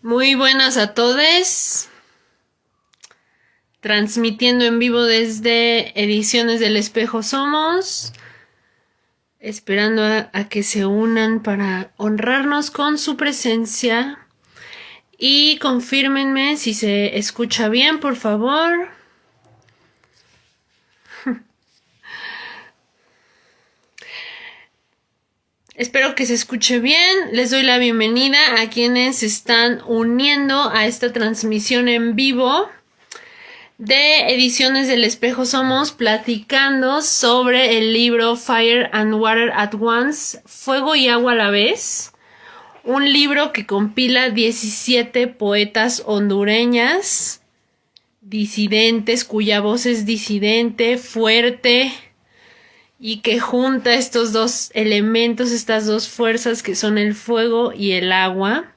Muy buenas a todos, transmitiendo en vivo desde Ediciones del Espejo Somos, esperando a que se unan para honrarnos con su presencia y confírmenme si se escucha bien, por favor. Espero que se escuche bien. Les doy la bienvenida a quienes se están uniendo a esta transmisión en vivo de Ediciones del Espejo Somos, platicando sobre el libro Fire and Water at Once, Fuego y Agua a la vez, un libro que compila 17 poetas hondureñas, disidentes, cuya voz es disidente, fuerte, y que junta estos dos elementos, estas dos fuerzas que son el fuego y el agua.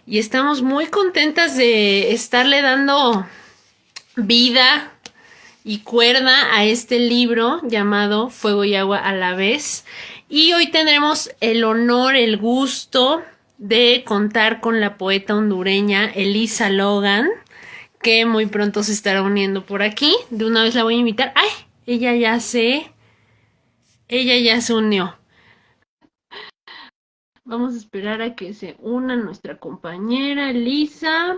Y estamos muy contentas de estarle dando vida y cuerda a este libro llamado Fuego y Agua a la vez. Y hoy tendremos el honor, el gusto de contar con la poeta hondureña Elisa Logan, que muy pronto se estará uniendo por aquí. De una vez la voy a invitar. ¡Ay! Ella ya se unió. Vamos a esperar a que se una nuestra compañera Elisa.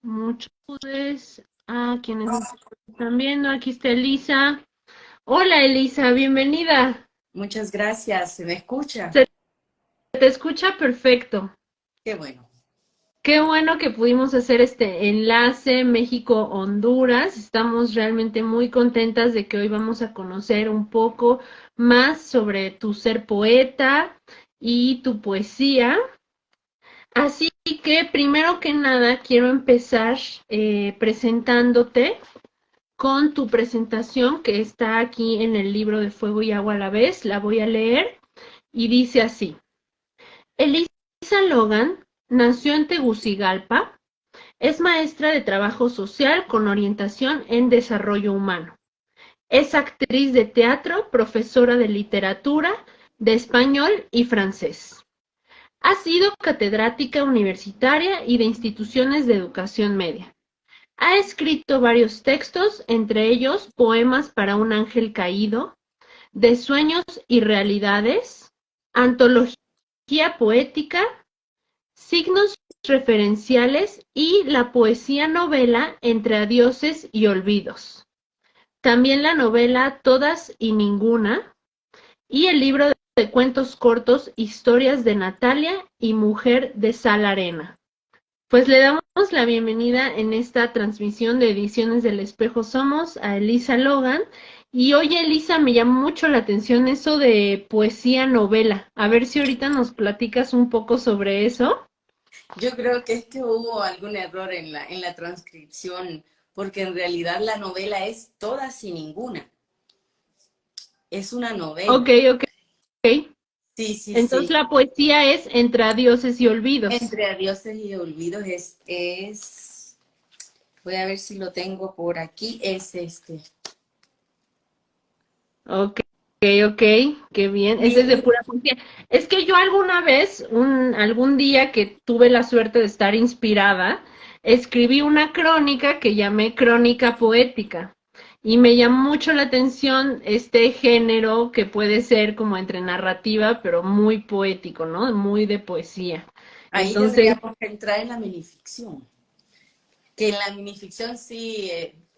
Muchos a quienes nos están viendo. Aquí está Elisa. Hola Elisa, bienvenida. Muchas gracias, ¿se me escucha? Se te escucha perfecto. Qué bueno. Qué bueno que pudimos hacer este enlace México-Honduras. Estamos realmente muy contentas de que hoy vamos a conocer un poco más sobre tu ser poeta y tu poesía. Así que primero que nada quiero empezar presentándote con tu presentación que está aquí en el libro de Fuego y Agua a la vez. La voy a leer y dice así. Elisa Logan nació en Tegucigalpa, es maestra de trabajo social con orientación en desarrollo humano. Es actriz de teatro, profesora de literatura, de español y francés. Ha sido catedrática universitaria y de instituciones de educación media. Ha escrito varios textos, entre ellos Poemas para un ángel caído, De sueños y realidades, Antología poética, Signos referenciales y la poesía novela Entre adioses y olvidos. También la novela Todas y Ninguna y el libro de cuentos cortos Historias de Natalia y Mujer de Sal Arena. Pues le damos la bienvenida en esta transmisión de Ediciones del Espejo Somos a Elisa Logan. Y oye, Elisa, me llamó mucho la atención eso de poesía novela. A ver si ahorita nos platicas un poco sobre eso. Yo creo que es que hubo algún error en la transcripción, porque en realidad la novela es Todas y Ninguna. Es una novela. Ok, ok. Sí, sí, Entonces sí. la poesía es Entre dioses y olvidos. Entre adioses y olvidos voy a ver si lo tengo por aquí, es este. Ok, ok, qué bien. Mi, Ese es de mi- pura poesía. Es que yo alguna vez, algún día que tuve la suerte de estar inspirada, escribí una crónica que llamé Crónica Poética. Y me llamó mucho la atención este género que puede ser como entre narrativa, pero muy poético, ¿no? Muy de poesía. Ahí Entonces, tendríamos que entrar en la minificción, que en la minificción sí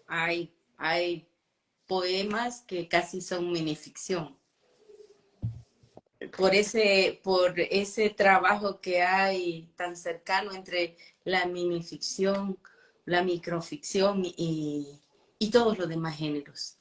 hay poemas que casi son minificción. Por ese trabajo que hay tan cercano entre la minificción, la microficción y todos los demás géneros.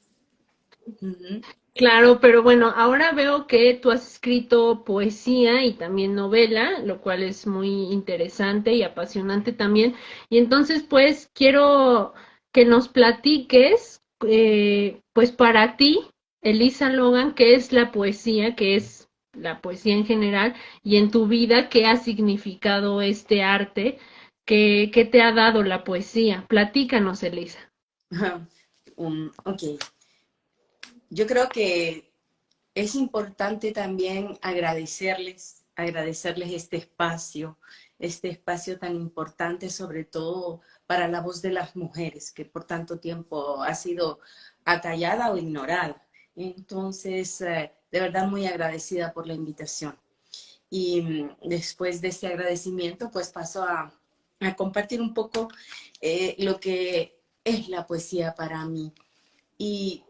Ujú. claro, pero bueno, ahora veo que tú has escrito poesía y también novela, lo cual es muy interesante y apasionante también. Y entonces, pues, quiero que nos platiques, pues para ti, Elisa Logan, qué es la poesía, qué es la poesía en general, y en tu vida, qué ha significado este arte, qué te ha dado la poesía. Platícanos, Elisa. Ok, yo creo que es importante también agradecerles este espacio, este espacio tan importante, sobre todo para la voz de las mujeres, que por tanto tiempo ha sido acallada o ignorada. Entonces, de verdad muy agradecida por la invitación. Y después de este agradecimiento, pues paso a compartir un poco lo que es la poesía para mí. Y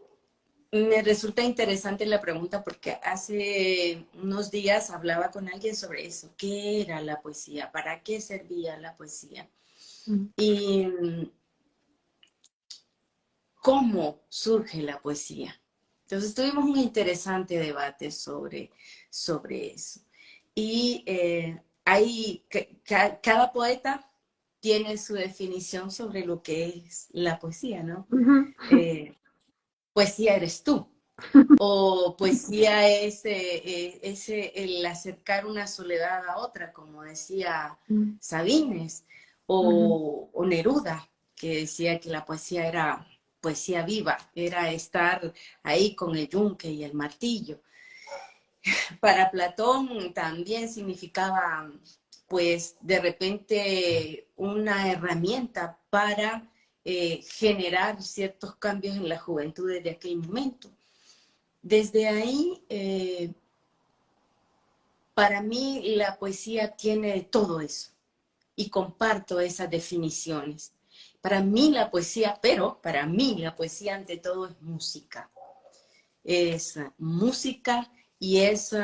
me resulta interesante la pregunta porque hace unos días hablaba con alguien sobre eso. ¿Qué era la poesía? ¿Para qué servía la poesía? Y cómo surge la poesía. Entonces tuvimos un interesante debate sobre eso. Y cada poeta tiene su definición sobre lo que es la poesía, ¿no? Poesía eres tú. O poesía es el acercar una soledad a otra, como decía Sabines, o Neruda, que decía que la poesía era poesía viva, era estar ahí con el yunque y el martillo. Para Platón también significaba, pues, de repente una herramienta para generar ciertos cambios en la juventud de aquel momento. Desde ahí, para mí la poesía tiene todo eso y comparto esas definiciones. Para mí la poesía, pero para mí la poesía ante todo es música. Es música y es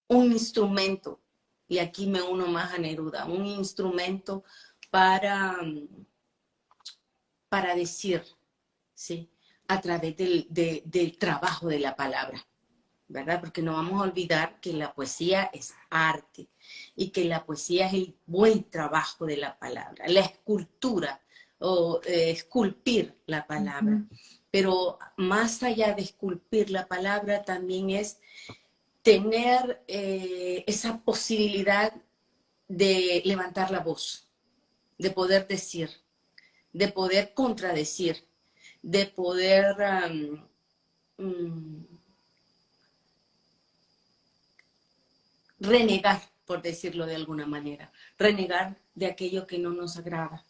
un instrumento, y aquí me uno más a Neruda, un instrumento para, para decir, ¿sí? A través del trabajo de la palabra, ¿verdad? Porque no vamos a olvidar que la poesía es arte y que la poesía es el buen trabajo de la palabra, la escultura o esculpir la palabra. Pero más allá de esculpir la palabra también es tener esa posibilidad de levantar la voz, de poder decir, de poder contradecir, de poder renegar, por decirlo de alguna manera, renegar de aquello que no nos agrada,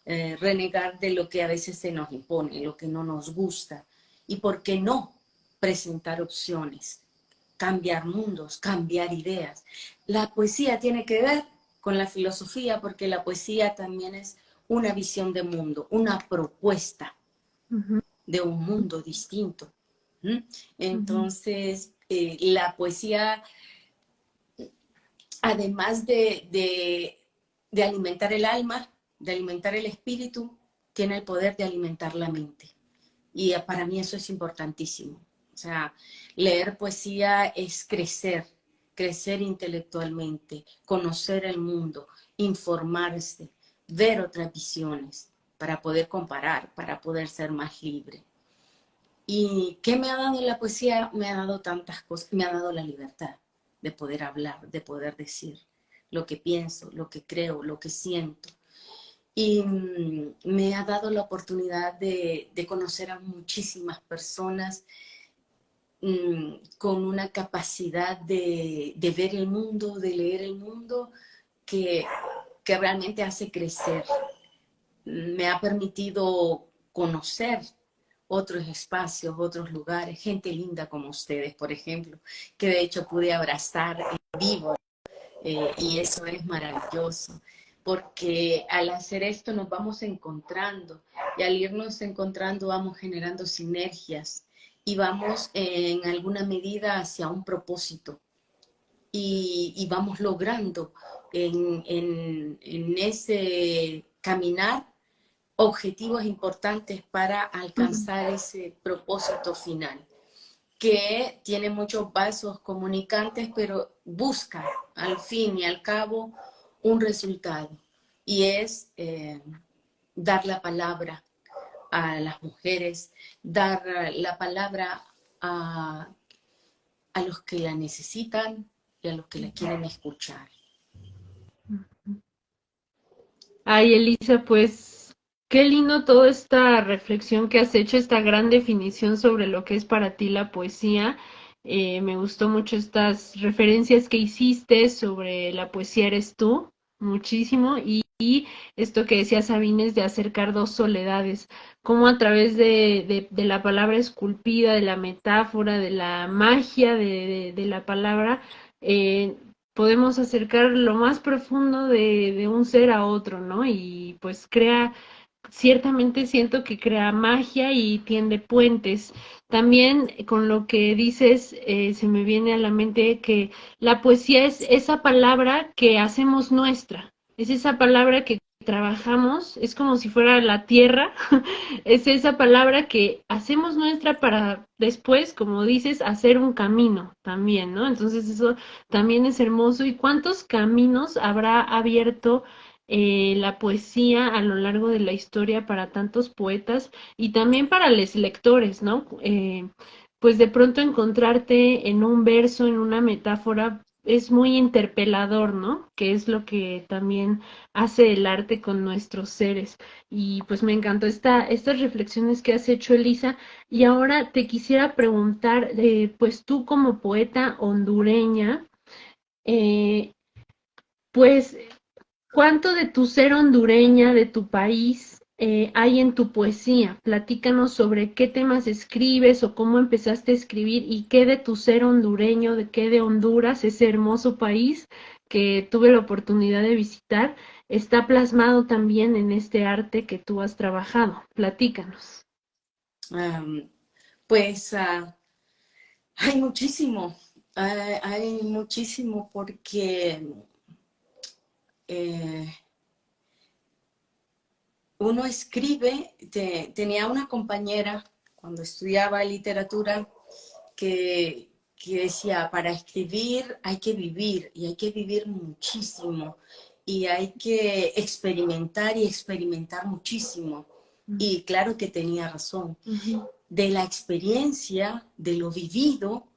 renegar de lo que a veces se nos impone, lo que no nos gusta, y por qué no presentar opciones, cambiar mundos, cambiar ideas. La poesía tiene que ver con la filosofía porque la poesía también es una visión de mundo, una propuesta de un mundo distinto. Entonces, la poesía, además de alimentar el alma, de alimentar el espíritu, tiene el poder de alimentar la mente. Y para mí eso es importantísimo. O sea, leer poesía es crecer, crecer intelectualmente, conocer el mundo, informarse, ver otras visiones para poder comparar, para poder ser más libre. ¿Y qué me ha dado la poesía? Me ha dado tantas cosas, me ha dado la libertad de poder hablar, de poder decir lo que pienso, lo que creo, lo que siento. Y me ha dado la oportunidad de conocer a muchísimas personas con una capacidad de ver el mundo, de leer el mundo, que realmente hace crecer. Me ha permitido conocer otros espacios, otros lugares, gente linda como ustedes, por ejemplo, que de hecho pude abrazar en vivo, y eso es maravilloso, porque al hacer esto nos vamos encontrando, y al irnos encontrando vamos generando sinergias, y vamos en alguna medida hacia un propósito, y vamos logrando en ese caminar objetivos importantes para alcanzar ese propósito final, que tiene muchos vasos comunicantes, pero busca al fin y al cabo un resultado, y es dar la palabra a las mujeres, dar la palabra a los que la necesitan y a los que la quieren escuchar. Ay, Elisa, pues qué lindo toda esta reflexión que has hecho, esta gran definición sobre lo que es para ti la poesía. Me gustó mucho estas referencias que hiciste sobre la poesía eres tú, muchísimo, y esto que decía Sabines de acercar dos soledades, cómo a través de la palabra esculpida, de la metáfora, de la magia de la palabra, eh, podemos acercar lo más profundo de un ser a otro, ¿no? Y pues crea, ciertamente siento que crea magia y tiende puentes. También con lo que dices, se me viene a la mente que la poesía es esa palabra que hacemos nuestra, es esa palabra que trabajamos, es como si fuera la tierra, es esa palabra que hacemos nuestra para después, como dices, hacer un camino también, ¿no? Entonces eso también es hermoso. ¿Y cuántos caminos habrá abierto la poesía a lo largo de la historia para tantos poetas y también para los lectores, ¿no? Pues de pronto encontrarte en un verso, en una metáfora, es muy interpelador, ¿no? Que es lo que también hace el arte con nuestros seres. Y pues me encantó estas reflexiones que has hecho, Elisa. Y ahora te quisiera preguntar, pues tú como poeta hondureña, eh, pues ¿cuánto de tu ser hondureña, de tu país, hay en tu poesía? Platícanos sobre qué temas escribes o cómo empezaste a escribir y qué de tu ser hondureño, de qué de Honduras, ese hermoso país que tuve la oportunidad de visitar, está plasmado también en este arte que tú has trabajado. Platícanos. Am, pues hay muchísimo, hay muchísimo porque eh, uno escribe, tenía una compañera cuando estudiaba literatura que decía, para escribir hay que vivir y hay que vivir muchísimo y hay que experimentar y experimentar muchísimo. Y claro que tenía razón. Ujú. De la experiencia, de lo vivido,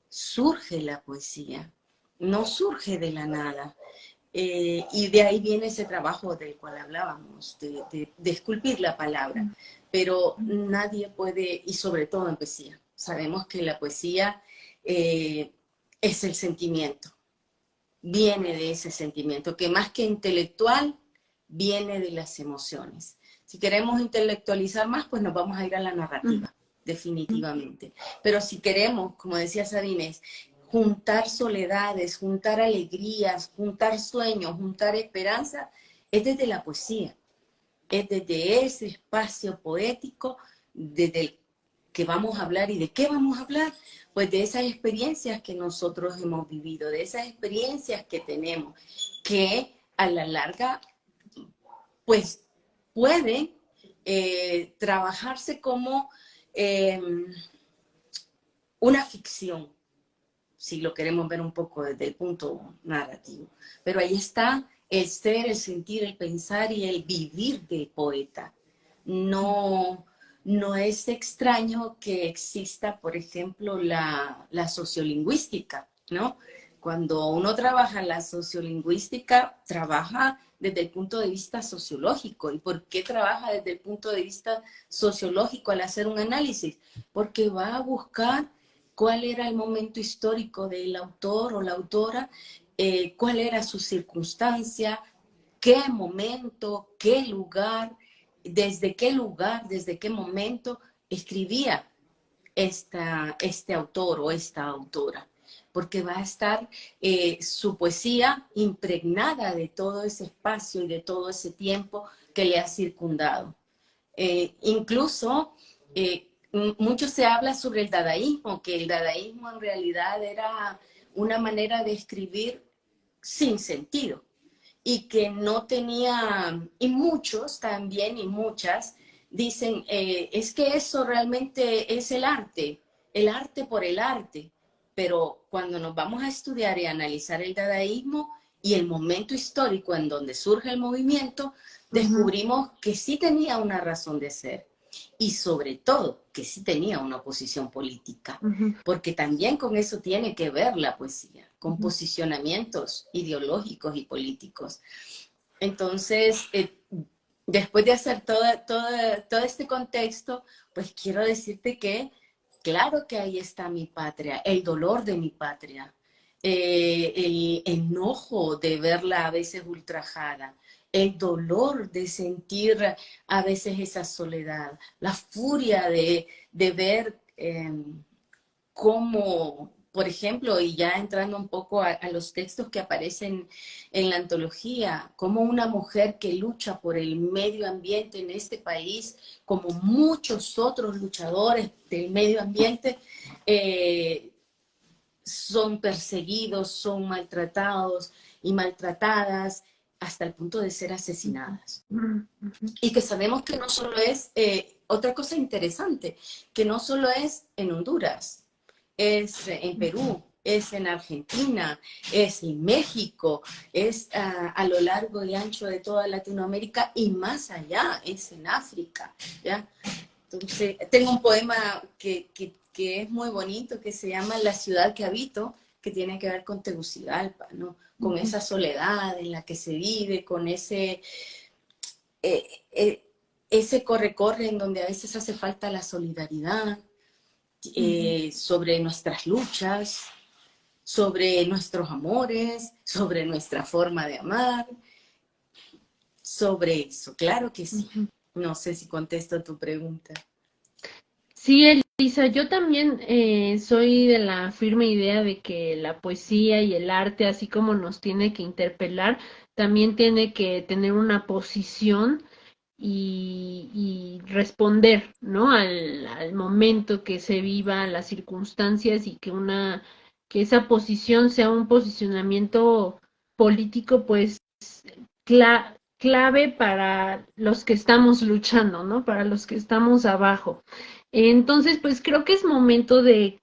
surge la poesía, no surge de la nada. Y de ahí viene ese trabajo del cual hablábamos, de esculpir la palabra. Pero nadie puede, y sobre todo en poesía, sabemos que la poesía es el sentimiento, viene de ese sentimiento, que más que intelectual, viene de las emociones. Si queremos intelectualizar más, pues nos vamos a ir a la narrativa, definitivamente. Pero si queremos, como decía Sabines, juntar soledades, juntar alegrías, juntar sueños, juntar esperanza, es desde la poesía, es desde ese espacio poético, desde el que vamos a hablar. ¿Y de qué vamos a hablar? Pues de esas experiencias que nosotros hemos vivido, de esas experiencias que tenemos, que a la larga, pues pueden trabajarse como eh, una ficción, si lo queremos ver un poco desde el punto narrativo. Pero ahí está el ser, el sentir, el pensar y el vivir del poeta. No, no es extraño que exista, por ejemplo, la sociolingüística, ¿no? Cuando uno trabaja la sociolingüística, trabaja desde el punto de vista sociológico. ¿Y por qué trabaja desde el punto de vista sociológico al hacer un análisis? Porque va a buscar cuál era el momento histórico del autor o la autora, cuál era su circunstancia, qué momento, qué lugar, desde qué momento escribía este autor o esta autora, porque va a estar su poesía impregnada de todo ese espacio y de todo ese tiempo que le ha circundado. Incluso mucho se habla sobre el dadaísmo, que el dadaísmo en realidad era una manera de escribir sin sentido y que no tenía, y muchos también y muchas dicen, es que eso realmente es el arte por el arte, pero cuando nos vamos a estudiar y analizar el dadaísmo y el momento histórico en donde surge el movimiento, descubrimos que sí tenía una razón de ser y sobre todo que sí tenía una oposición política, porque también con eso tiene que ver la poesía, con posicionamientos ideológicos y políticos. Entonces, después de hacer todo este contexto, pues quiero decirte que claro que ahí está mi patria, el dolor de mi patria, el enojo de verla a veces ultrajada, el dolor de sentir a veces esa soledad, la furia de ver cómo, por ejemplo, y ya entrando un poco a los textos que aparecen en la antología, como una mujer que lucha por el medio ambiente en este país, como muchos otros luchadores del medio ambiente, son perseguidos, son maltratados y maltratadas hasta el punto de ser asesinadas. Y que sabemos que no solo es, otra cosa interesante, que no solo es en Honduras, es en Perú, es en Argentina, es en México, es a lo largo y ancho de toda Latinoamérica y más allá, es en África, ¿ya? Entonces, tengo un poema que es muy bonito, que se llama La ciudad que habito, que tiene que ver con Tegucigalpa, ¿no? Con esa soledad en la que se vive, con ese corre-corre en donde a veces hace falta la solidaridad, sobre nuestras luchas, sobre nuestros amores, sobre nuestra forma de amar, sobre eso, claro que sí. No sé si contesto tu pregunta. Sí, Elisa, yo también soy de la firme idea de que la poesía y el arte, así como nos tiene que interpelar, también tiene que tener una posición y responder, ¿no? Al momento que se viva, a las circunstancias y que esa posición sea un posicionamiento político, pues, clave para los que estamos luchando, ¿no? Para los que estamos abajo. Entonces, pues creo que es momento de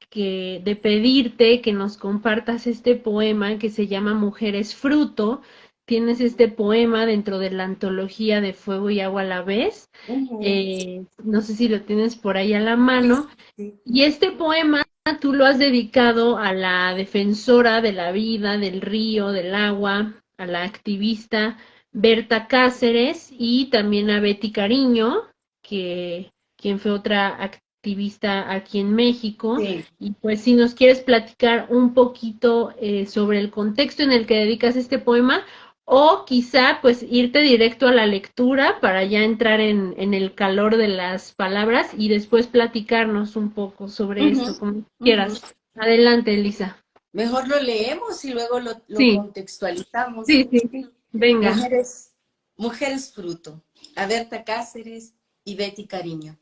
pedirte que nos compartas este poema que se llama Mujeres Fruto. Tienes este poema dentro de la antología de Fuego y Agua a la vez. No sé si lo tienes por ahí a la Sí, mano. sí. Y este poema tú lo has dedicado a la defensora de la vida, del río, del agua, a la activista Berta Cáceres y también a Betty Cariño, que quien fue otra activista aquí en México. Sí. Y pues si nos quieres platicar un poquito sobre el contexto en el que dedicas este poema, o quizá pues irte directo a la lectura para ya entrar en el calor de las palabras y después platicarnos un poco sobre esto, como quieras. Adelante, Elisa. Mejor lo leemos y luego lo Sí, contextualizamos. sí. Venga. Mujeres, mujeres fruto. A Berta Cáceres y Betty Cariño.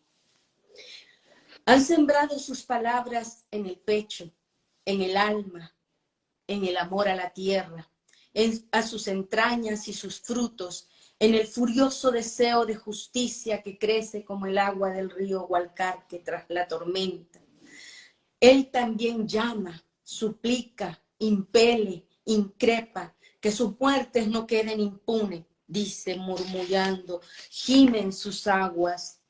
Han sembrado sus palabras en el pecho, en el alma, en el amor a la tierra, a sus entrañas y sus frutos, en el furioso deseo de justicia que crece como el agua del río Hualcarque tras la tormenta. Él también llama, suplica, impele, increpa, que sus muertes no queden impunes, dice murmullando, gimen sus aguas,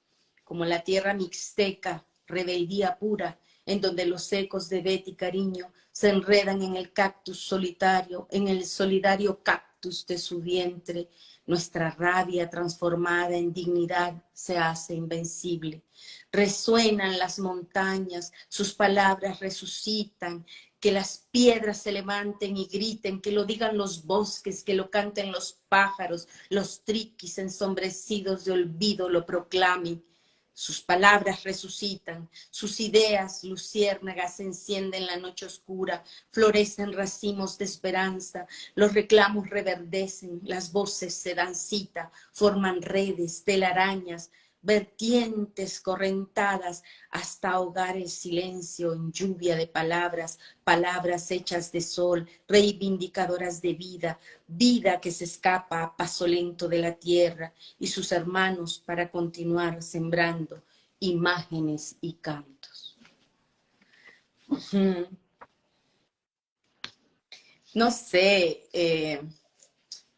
como la tierra mixteca, rebeldía pura, en donde los ecos de Betty Cariño se enredan en el cactus solitario, en el solidario cactus de su vientre. Nuestra rabia transformada en dignidad se hace invencible. Resuenan las montañas, sus palabras resucitan, que las piedras se levanten y griten, que lo digan los bosques, que lo canten los pájaros, los triquis ensombrecidos de olvido lo proclamen. Sus palabras resucitan, sus ideas luciérnagas encienden la noche oscura, florecen racimos de esperanza, los reclamos reverdecen, las voces se dan cita, forman redes, telarañas, vertientes correntadas hasta ahogar el silencio en lluvia de palabras, palabras hechas de sol, reivindicadoras de vida, vida que se escapa a paso lento de la tierra y sus hermanos para continuar sembrando imágenes y cantos. No sé,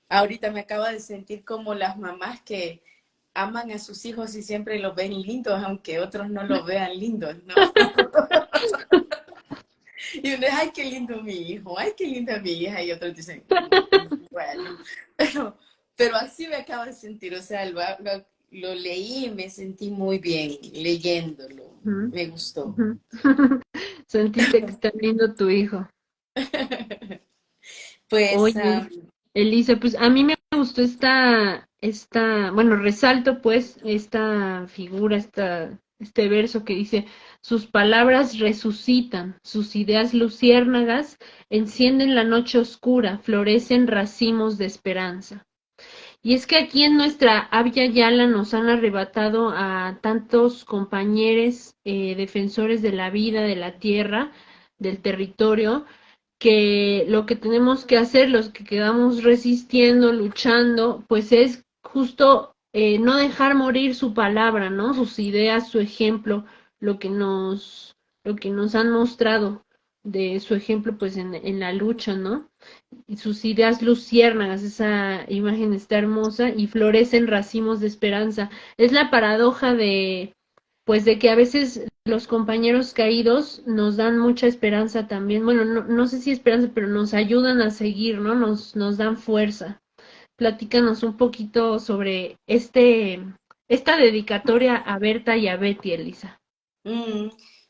ahorita me acabo de sentir como las mamás que aman a sus hijos y siempre los ven lindos, aunque otros no los vean lindos, ¿no? Y uno dice, ay, qué lindo mi hijo, ay, qué linda mi hija, y otros dicen, bueno, pero así me acabo de sentir, o sea, lo leí y me sentí muy bien leyéndolo. Ujú, Me gustó. ujú. Sentiste que está lindo tu hijo. Pues, Oye, Elisa, pues a mí me gustó bueno, resalto pues esta figura, este verso que dice, sus palabras resucitan, sus ideas luciérnagas encienden la noche oscura, florecen racimos de esperanza. Y es que aquí en nuestra Abya Yala nos han arrebatado a tantos compañeros, defensores de la vida, de la tierra, del territorio, que lo que tenemos que hacer, los que quedamos resistiendo, luchando, pues es justo no dejar morir su palabra, ¿no? Sus ideas, su ejemplo, lo que nos, lo que nos han mostrado de su ejemplo, pues en la lucha, ¿no? Y sus ideas luciérnagas, esa imagen está hermosa y florecen racimos de esperanza. Es la paradoja de, pues de que a veces los compañeros caídos nos dan mucha esperanza también. Bueno, no sé si esperanza, pero nos ayudan a seguir, ¿no? Nos dan fuerza. Platícanos un poquito sobre esta dedicatoria a Berta y a Betty, Elisa. mm,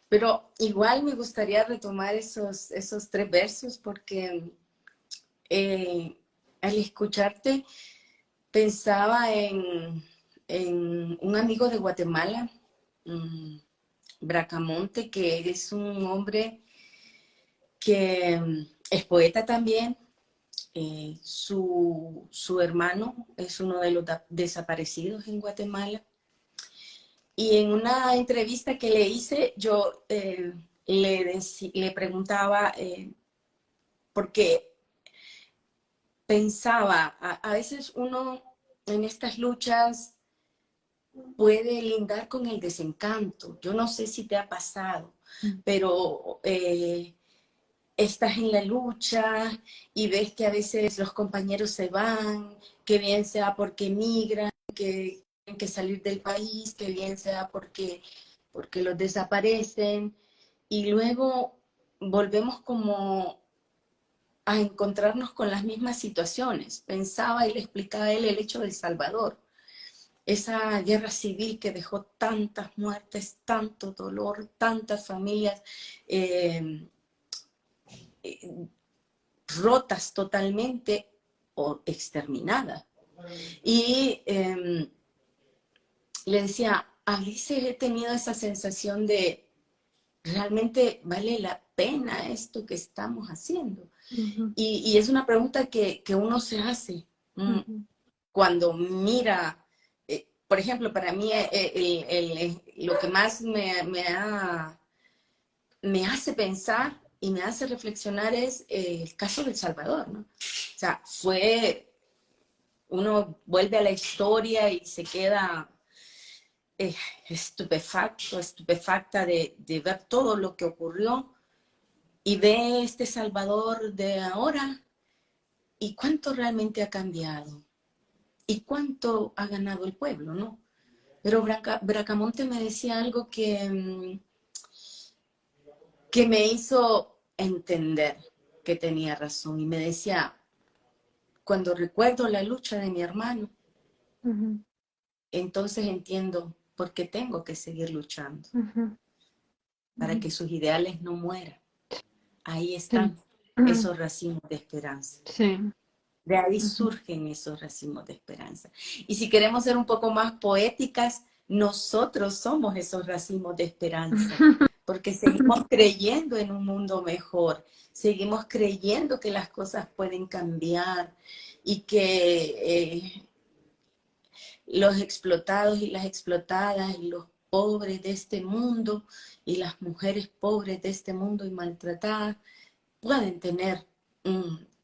pero igual me gustaría retomar esos tres versos porque al escucharte pensaba en un amigo de Guatemala, mm, Bracamonte, que es un hombre que es poeta también. Su hermano es uno de los desaparecidos en Guatemala. Y en una entrevista que le hice, yo le preguntaba, porque pensaba, a veces uno en estas luchas puede lindar con el desencanto. Yo no sé si te ha pasado, pero estás en la lucha y ves que a veces los compañeros se van, que bien sea porque emigran, que tienen que salir del país, que bien sea porque los desaparecen, y luego volvemos como a encontrarnos con las mismas situaciones. Pensaba y le explicaba a él el hecho del Salvador, esa guerra civil que dejó tantas muertes, tanto dolor, tantas familias eh, eh, rotas totalmente o exterminadas. Y le decía, a veces he tenido esa sensación de, ¿realmente vale la pena esto que estamos haciendo? Ujú, Y es una pregunta que uno se hace ujú, cuando mira, por ejemplo, para mí lo que más me hace pensar y me hace reflexionar es el caso del Salvador, ¿no? O sea, uno vuelve a la historia y se queda estupefacta de ver todo lo que ocurrió y ve este Salvador de ahora y cuánto realmente ha cambiado y cuánto ha ganado el pueblo, ¿no? Pero Bracamonte me decía algo que me hizo entender que tenía razón y me decía, cuando recuerdo la lucha de mi hermano, ujú, entonces entiendo por qué tengo que seguir luchando, ujú, para ujú. que sus ideales no mueran. Ahí Sí. están Ujú, esos racimos de esperanza. sí. De ahí Ujú. surgen esos racimos de esperanza. Y si queremos ser un poco más poéticas, nosotros somos esos racimos de esperanza, porque seguimos creyendo en un mundo mejor, seguimos creyendo que las cosas pueden cambiar y que los explotados y las explotadas y los pobres de este mundo y las mujeres pobres de este mundo y maltratadas pueden tener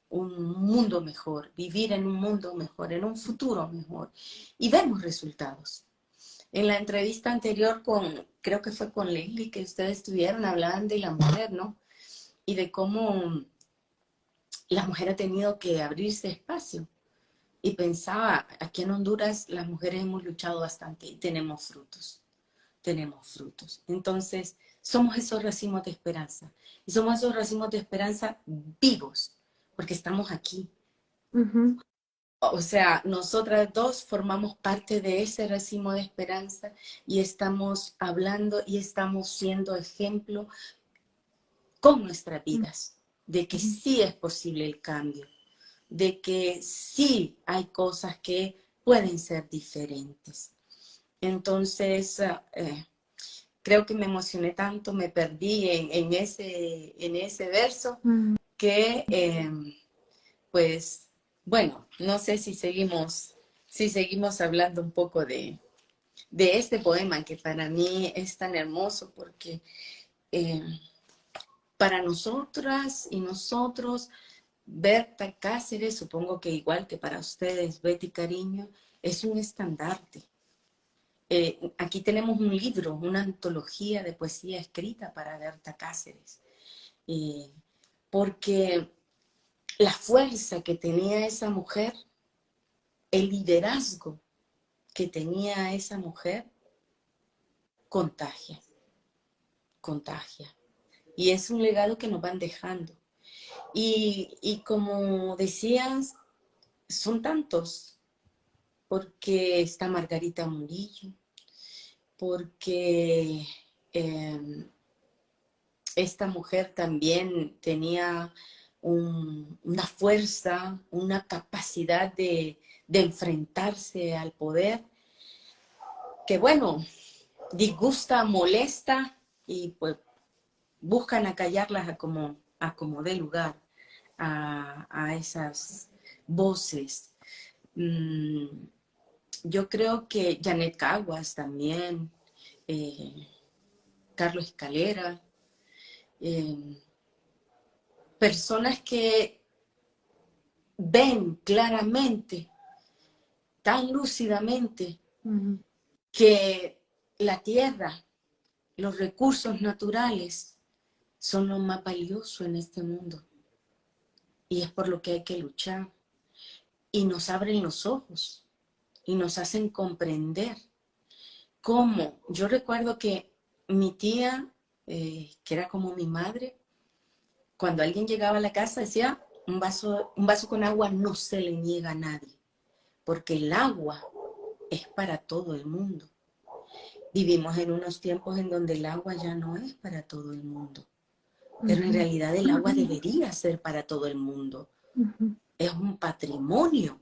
un mundo mejor, vivir en un mundo mejor, en un futuro mejor. Y vemos resultados. En la entrevista anterior creo que fue con Leslie, que ustedes estuvieron, hablaban de la mujer, ¿no? Y de cómo la mujer ha tenido que abrirse espacio. Y pensaba, aquí en Honduras las mujeres hemos luchado bastante y tenemos frutos. Tenemos frutos. Entonces, somos esos racimos de esperanza. Y somos esos racimos de esperanza vivos, porque estamos aquí. Ujú, o sea, nosotras dos formamos parte de ese racimo de esperanza y estamos hablando y estamos siendo ejemplo con nuestras vidas, de que sí es posible el cambio, de que sí hay cosas que pueden ser diferentes. Entonces, creo que me emocioné tanto, me perdí en ese verso, que pues, bueno, no sé si seguimos hablando un poco de este poema que para mí es tan hermoso porque eh, para nosotras y nosotros, Berta Cáceres, supongo que igual que para ustedes, Betty Cariño, es un estandarte. Aquí tenemos un libro, una antología de poesía escrita para Berta Cáceres, porque la fuerza que tenía esa mujer, el liderazgo que tenía esa mujer, contagia, contagia. Y es un legado que nos van dejando. Y como decías, son tantos, porque está Margarita Murillo, porque esta mujer también tenía una fuerza, una capacidad de enfrentarse al poder, que bueno, disgusta, molesta, y pues buscan acallarlas a como dé lugar a esas voces. Yo creo que Janet Caguas también, Carlos Escalera, personas que ven claramente, tan lúcidamente, que la tierra, los recursos naturales son lo más valioso en este mundo. Y es por lo que hay que luchar. Y nos abren los ojos y nos hacen comprender cómo. Yo recuerdo que mi tía, que era como mi madre, cuando alguien llegaba a la casa decía, un vaso con agua no se le niega a nadie, porque el agua es para todo el mundo. Vivimos en unos tiempos en donde el agua ya no es para todo el mundo, pero en realidad el agua debería ser para todo el mundo. Es un patrimonio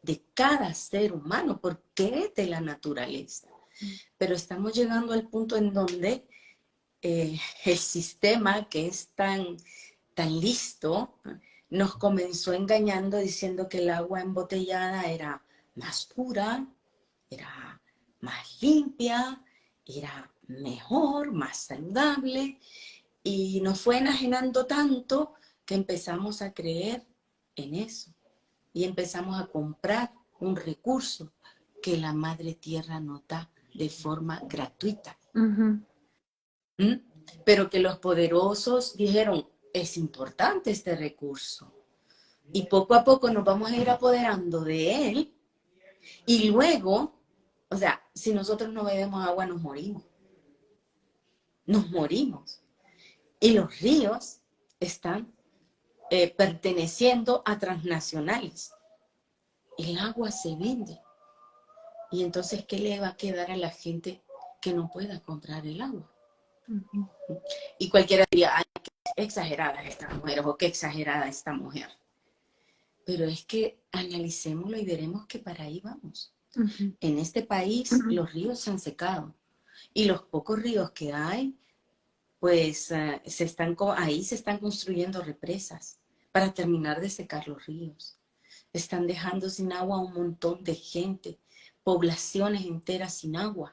de cada ser humano, porque es de la naturaleza. Pero estamos llegando al punto en donde el sistema, que es tan listo, nos comenzó engañando diciendo que el agua embotellada era más pura, era más limpia, era mejor, más saludable, y nos fue enajenando tanto que empezamos a creer en eso y empezamos a comprar un recurso que la madre tierra nos da de forma gratuita. Pero que los poderosos dijeron, es importante este recurso. Y poco a poco nos vamos a ir apoderando de él. Y luego, o sea, si nosotros no bebemos agua, nos morimos. Nos morimos. Y los ríos están perteneciendo a transnacionales. El agua se vende. Y entonces, ¿qué le va a quedar a la gente que no pueda comprar el agua? Y cualquiera diría, ay, qué exagerada es esta mujer, o qué exagerada esta mujer. Pero es que analicémoslo y veremos que para ahí vamos. En este país los ríos se han secado y los pocos ríos que hay, pues ahí se están construyendo represas para terminar de secar los ríos. Están dejando sin agua a un montón de gente, poblaciones enteras sin agua.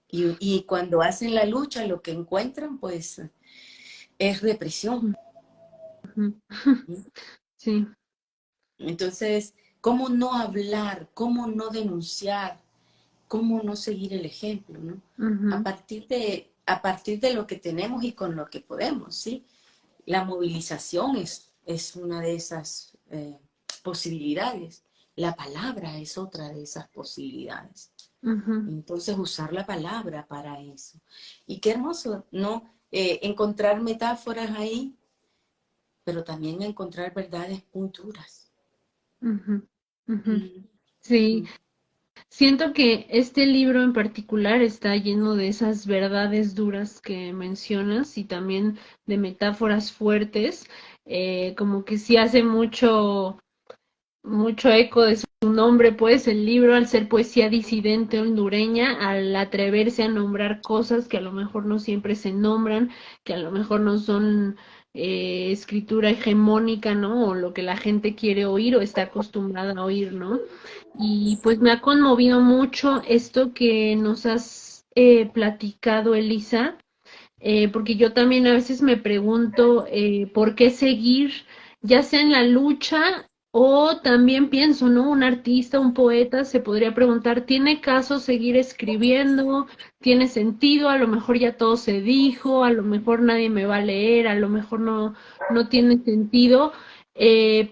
Y cuando hacen la lucha, lo que encuentran, pues, es represión. Sí. Entonces, ¿cómo no hablar? ¿Cómo no denunciar? ¿Cómo no seguir el ejemplo? ¿No? A partir de lo que tenemos y con lo que podemos, ¿sí? La movilización es una de esas posibilidades. La palabra es otra de esas posibilidades. Entonces, usar la palabra para eso. Y qué hermoso, ¿no? Encontrar metáforas ahí, pero también encontrar verdades muy duras. Ujú, ujú. Mm, Sí, mm. siento que este libro en particular está lleno de esas verdades duras que mencionas y también de metáforas fuertes, como que sí hace mucho eco de su nombre, pues el libro, al ser poesía disidente hondureña, al atreverse a nombrar cosas que a lo mejor no siempre se nombran, que a lo mejor no son escritura hegemónica, ¿no? O lo que la gente quiere oír o está acostumbrada a oír, ¿no? Y pues me ha conmovido mucho esto que nos has platicado, Elisa, porque yo también a veces me pregunto por qué seguir, ya sea en la lucha o también pienso, ¿no? Un artista, un poeta se podría preguntar, ¿tiene caso seguir escribiendo? ¿Tiene sentido? A lo mejor ya todo se dijo, a lo mejor nadie me va a leer, a lo mejor no tiene sentido.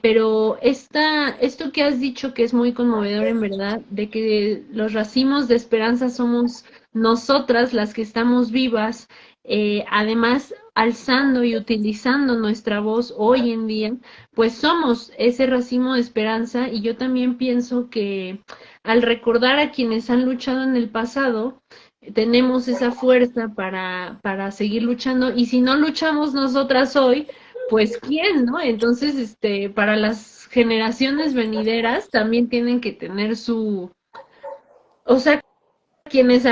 Pero esto que has dicho que es muy conmovedor en verdad, de que los racimos de esperanza somos nosotras las que estamos vivas, además alzando y utilizando nuestra voz hoy en día, pues somos ese racimo de esperanza y yo también pienso que al recordar a quienes han luchado en el pasado, tenemos esa fuerza para seguir luchando y si no luchamos nosotras hoy, pues quién, ¿no? Entonces, para las generaciones venideras también tienen que tener o sea, quienes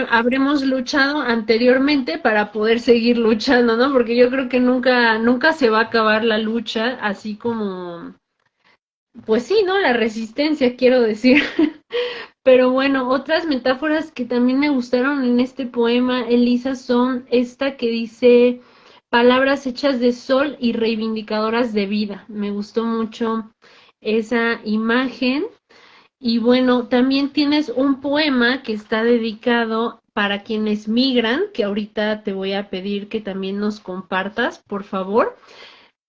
habremos luchado anteriormente para poder seguir luchando, ¿no? Porque yo creo que nunca se va a acabar la lucha, así como, pues sí, ¿no? La resistencia, quiero decir. Pero bueno, otras metáforas que también me gustaron en este poema, Elisa, son esta que dice palabras hechas de sol y reivindicadoras de vida. Me gustó mucho esa imagen. Y bueno, también tienes un poema que está dedicado para quienes migran, que ahorita te voy a pedir que también nos compartas, por favor.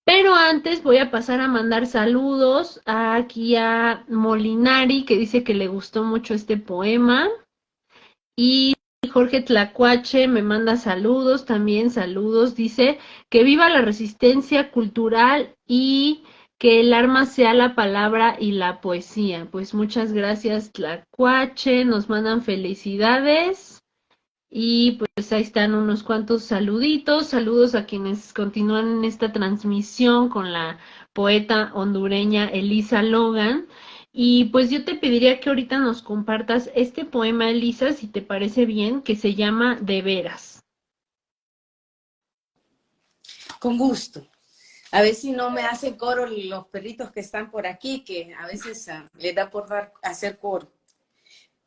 Pero antes voy a pasar a mandar saludos aquí a Molinari, que dice que le gustó mucho este poema. Y Jorge Tlacuache me manda saludos, también saludos. Dice que viva la resistencia cultural y que el arma sea la palabra y la poesía. Pues muchas gracias, Tlacuache. Nos mandan felicidades. Y pues ahí están unos cuantos saluditos. Saludos a quienes continúan en esta transmisión con la poeta hondureña Elisa Logan. Y pues yo te pediría que ahorita nos compartas este poema, Elisa, si te parece bien, que se llama De veras. Con gusto. A ver si no me hacen coro los perritos que están por aquí, que a veces les da por hacer coro.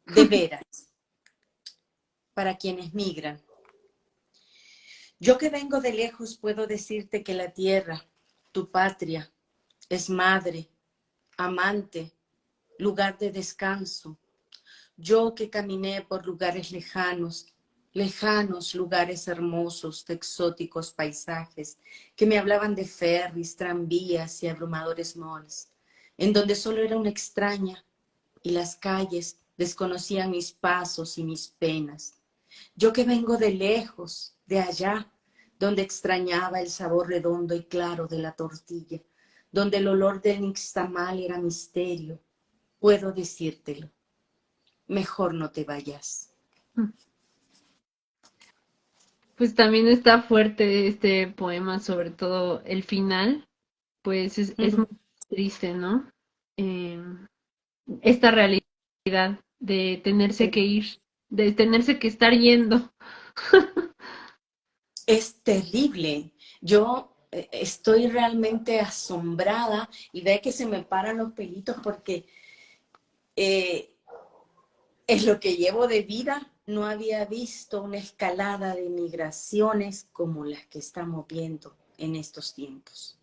De veras, para quienes migran. Yo que vengo de lejos puedo decirte que la tierra, tu patria, es madre, amante, lugar de descanso. Yo que caminé por lugares lejanos, lejanos lugares hermosos de exóticos paisajes, que me hablaban de ferries, tranvías y abrumadores malls, en donde solo era una extraña y las calles desconocían mis pasos y mis penas. Yo que vengo de lejos, de allá, donde extrañaba el sabor redondo y claro de la tortilla, donde el olor del nixtamal era misterio, puedo decírtelo. Mejor no te vayas. Pues también está fuerte este poema, sobre todo el final, pues es muy triste, ¿no? Eh, esta realidad de tenerse que ir, de tenerse que estar yendo. Es terrible. Yo estoy realmente asombrada y ve que se me paran los pelitos porque eh, en lo que llevo de vida no había visto una escalada de migraciones como las que estamos viendo en estos tiempos.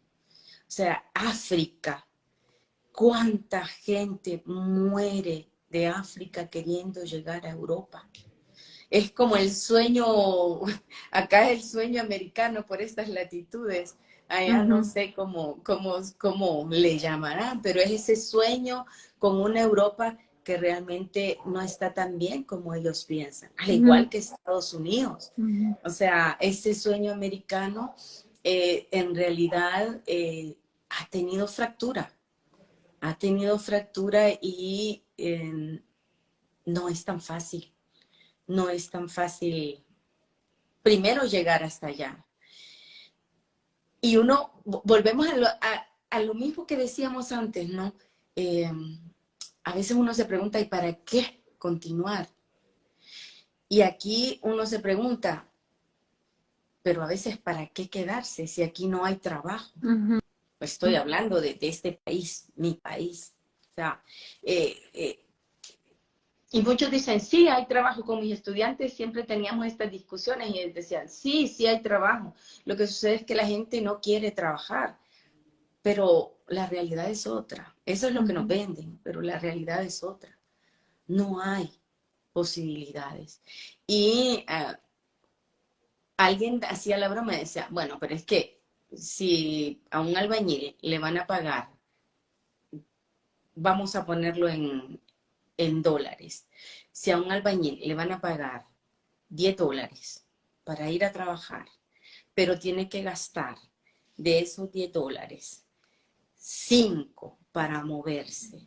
O sea, África, cuánta gente muere de África queriendo llegar a Europa. Es como el sueño, acá es el sueño americano por estas latitudes, allá no Ujú, sé cómo le llamarán, pero es ese sueño con una Europa que realmente no está tan bien como ellos piensan, al igual ujú, que Estados Unidos. ujú. O sea, ese sueño americano en realidad ha tenido fractura, ha tenido fractura y no es tan fácil. No es tan fácil primero llegar hasta allá. Y volvemos a lo mismo que decíamos antes, ¿no? A veces uno se pregunta, ¿y para qué continuar? Y aquí uno se pregunta, pero a veces, ¿para qué quedarse si aquí no hay trabajo? Estoy hablando de este país, mi país. O sea, y muchos dicen, sí, hay trabajo. Con mis estudiantes siempre teníamos estas discusiones y ellos decían, sí, sí hay trabajo. Lo que sucede es que la gente no quiere trabajar, pero la realidad es otra. Eso es lo que nos venden, pero la realidad es otra. No hay posibilidades. Y alguien hacía la broma y decía, bueno, pero es que si a un albañil le van a pagar, vamos a ponerlo en dólares, si a un albañil le van a pagar $10 para ir a trabajar, pero tiene que gastar de esos $10, 5 para moverse,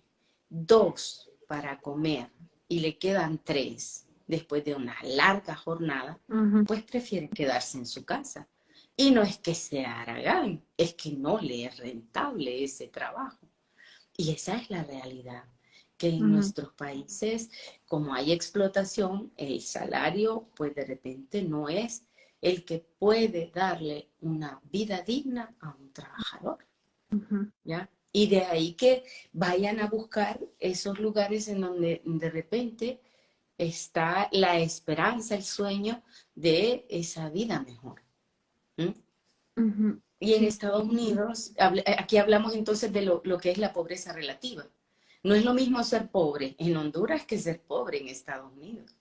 2 para comer y le quedan 3 después de una larga jornada, pues prefiere quedarse en su casa. Y no es que sea haragán, es que no le es rentable ese trabajo. Y esa es la realidad, que en nuestros países, como hay explotación, el salario, pues de repente no es el que puede darle una vida digna a un trabajador, ¿ya? Y de ahí que vayan a buscar esos lugares en donde de repente está la esperanza, el sueño de esa vida mejor. Y en Sí. Estados Unidos, aquí hablamos entonces de lo que es la pobreza relativa. No es lo mismo ser pobre en Honduras que ser pobre en Estados Unidos,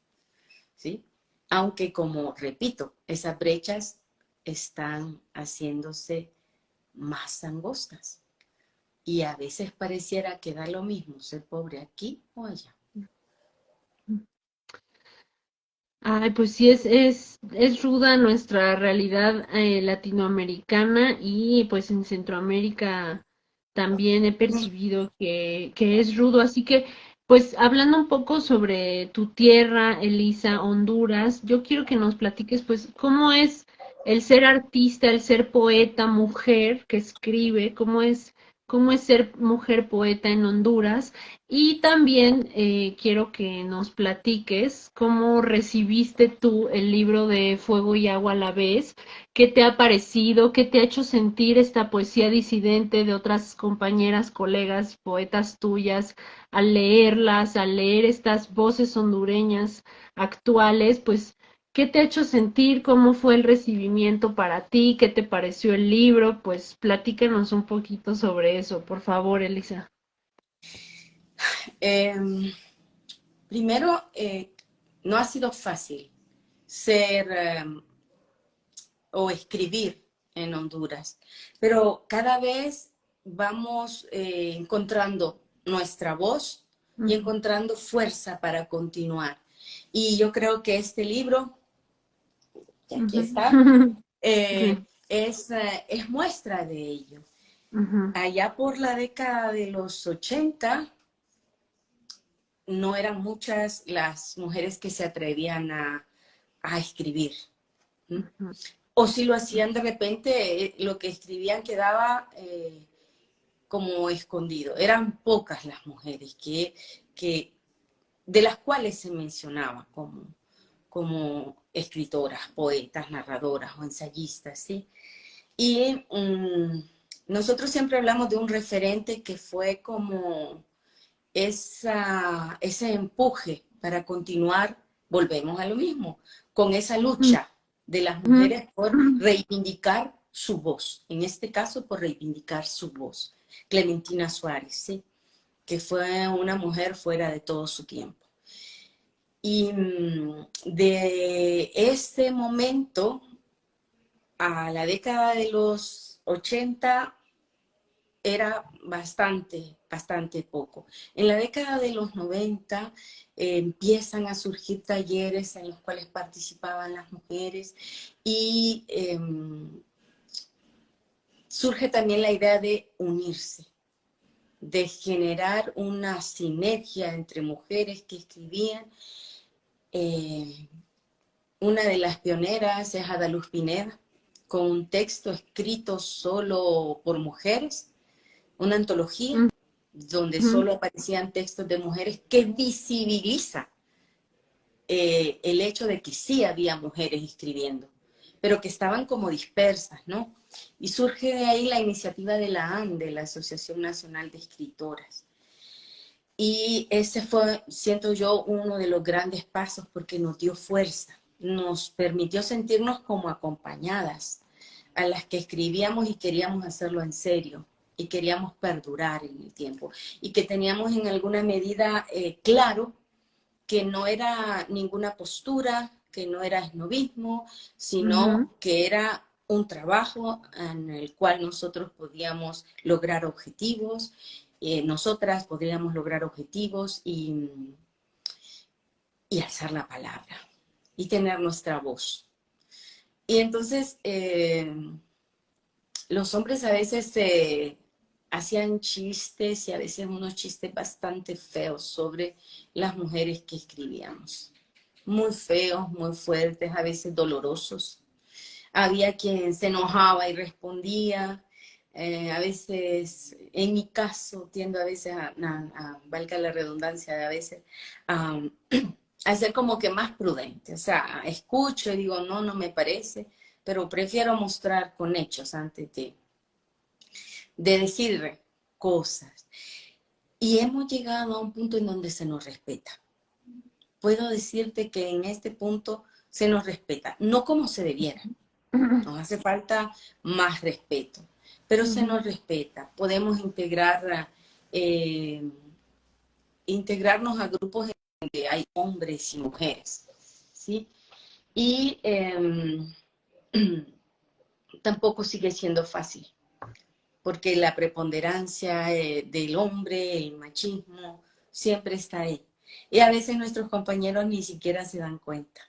¿sí? Aunque, como repito, esas brechas están haciéndose más angostas. Y a veces pareciera que da lo mismo ser pobre aquí o allá. Ay, pues sí, es ruda nuestra realidad latinoamericana y pues en Centroamérica también he percibido que es rudo. Así que, pues hablando un poco sobre tu tierra, Elisa, Honduras, yo quiero que nos platiques pues cómo es el ser artista, el ser poeta, mujer que escribe, cómo es ser mujer poeta en Honduras. Y también quiero que nos platiques cómo recibiste tú el libro de Fuego y Agua a la vez, qué te ha parecido, qué te ha hecho sentir esta poesía disidente de otras compañeras, colegas, poetas tuyas, al leerlas, al leer estas voces hondureñas actuales, pues, ¿qué te ha hecho sentir? ¿Cómo fue el recibimiento para ti? ¿Qué te pareció el libro? Pues platícanos un poquito sobre eso, por favor, Elisa. Primero, no ha sido fácil ser o escribir en Honduras, pero cada vez vamos encontrando nuestra voz y encontrando fuerza para continuar. Y yo creo que este libro, que aquí está, Sí. es muestra de ello. Ujú, Allá por la década de los 80, no eran muchas las mujeres que se atrevían a escribir. ¿Mm? ujú, O si lo hacían de repente, lo que escribían quedaba como escondido. Eran pocas las mujeres de las cuales se mencionaba como escritoras, poetas, narradoras o ensayistas, ¿sí? Y nosotros siempre hablamos de un referente que fue como ese empuje para continuar, volvemos a lo mismo, con esa lucha de las ujú, mujeres por reivindicar su voz, en este caso por reivindicar su voz. Clementina Suárez, ¿sí? Que fue una mujer fuera de todo su tiempo. Y de ese momento a la década de los 80 era bastante poco. En la década de los 90 empiezan a surgir talleres en los cuales participaban las mujeres y surge también la idea de unirse, de generar una sinergia entre mujeres que escribían. Una de las pioneras es Adaluz Pineda, con un texto escrito solo por mujeres, una antología donde solo aparecían textos de mujeres, que visibiliza el hecho de que sí había mujeres escribiendo, pero que estaban como dispersas, ¿no? Y surge de ahí la iniciativa de la ANDE, la Asociación Nacional de Escritoras. Y ese fue, siento yo, uno de los grandes pasos, porque nos dio fuerza, nos permitió sentirnos como acompañadas, a las que escribíamos y queríamos hacerlo en serio, y queríamos perdurar en el tiempo, y que teníamos en alguna medida claro que no era ninguna postura, que no era esnovismo, sino que era un trabajo en el cual nosotros podíamos lograr objetivos, nosotras podríamos lograr objetivos y alzar la palabra y tener nuestra voz. Y entonces los hombres a veces hacían chistes, y a veces unos chistes bastante feos sobre las mujeres que escribíamos. Muy feos, muy fuertes, a veces dolorosos. Había quien se enojaba y respondía. A veces, en mi caso, tiendo a veces valga la redundancia de a veces, a ser como que más prudente. O sea, escucho y digo, no, no me parece, pero prefiero mostrar con hechos antes de decir cosas. Y hemos llegado a un punto en donde se nos respeta. Puedo decirte que en este punto se nos respeta, no como se debiera. Nos hace falta más respeto, pero se nos respeta. Podemos integrarnos a grupos donde hay hombres y mujeres, ¿sí? Y tampoco sigue siendo fácil, porque la preponderancia del hombre, el machismo, siempre está ahí. Y a veces nuestros compañeros ni siquiera se dan cuenta.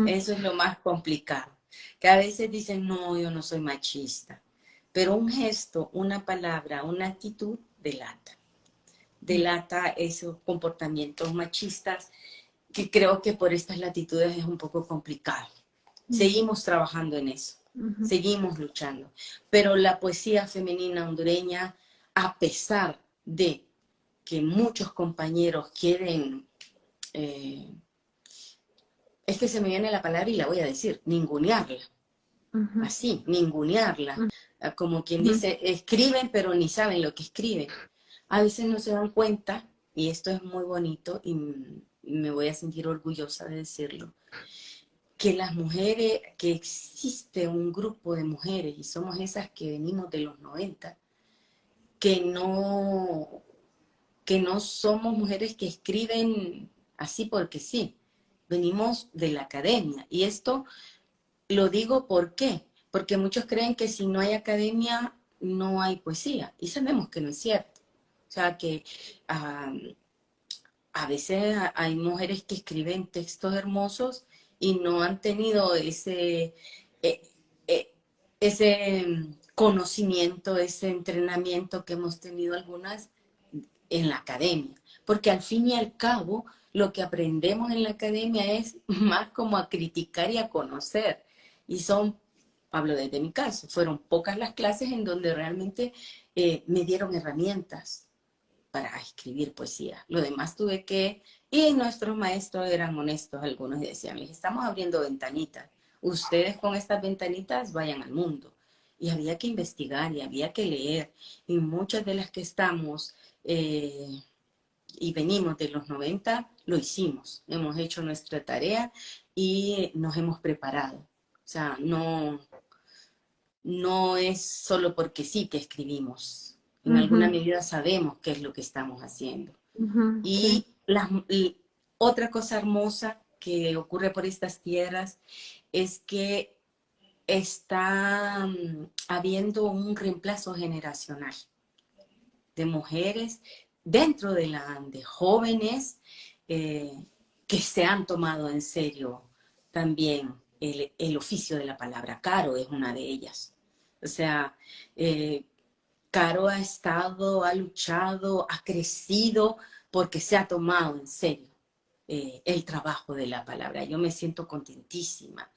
Eso es lo más complicado. Que a veces dicen, no, yo no soy machista. Pero un gesto, una palabra, una actitud delata. Delata esos comportamientos machistas, que creo que por estas latitudes es un poco complicado. Seguimos trabajando en eso. Seguimos luchando. Pero la poesía femenina hondureña, a pesar de que muchos compañeros quieren, es que se me viene la palabra y la voy a decir, ningunearla. Así, ningunearla. Como quien dice, escriben pero ni saben lo que escriben. A veces no se dan cuenta, y esto es muy bonito y me voy a sentir orgullosa de decirlo, que las mujeres, que existe un grupo de mujeres, y somos esas que venimos de los 90, que no somos mujeres que escriben así porque sí, venimos de la academia. Y esto lo digo ¿por qué? Porque muchos creen que si no hay academia, no hay poesía, y sabemos que no es cierto. O sea, que a veces hay mujeres que escriben textos hermosos y no han tenido eh, ese conocimiento, ese entrenamiento que hemos tenido algunas en la academia. Porque al fin y al cabo, lo que aprendemos en la academia es más como a criticar y a conocer. Y hablo desde mi caso, fueron pocas las clases en donde realmente me dieron herramientas para escribir poesía. Lo demás y nuestros maestros eran honestos, algunos decían, les estamos abriendo ventanitas, ustedes con estas ventanitas vayan al mundo. Y había que investigar y había que leer, y muchas de las que estamos y venimos de los 90, lo hicimos, hemos hecho nuestra tarea y nos hemos preparado. O sea, no es solo porque sí que escribimos. En alguna medida sabemos qué es lo que estamos haciendo. Y otra cosa hermosa que ocurre por estas tierras es que está habiendo un reemplazo generacional de mujeres dentro de jóvenes que se han tomado en serio también el oficio de la palabra. Caro es una de ellas. O sea, Caro ha estado, ha luchado, ha crecido porque se ha tomado en serio el trabajo de la palabra. Yo me siento contentísima.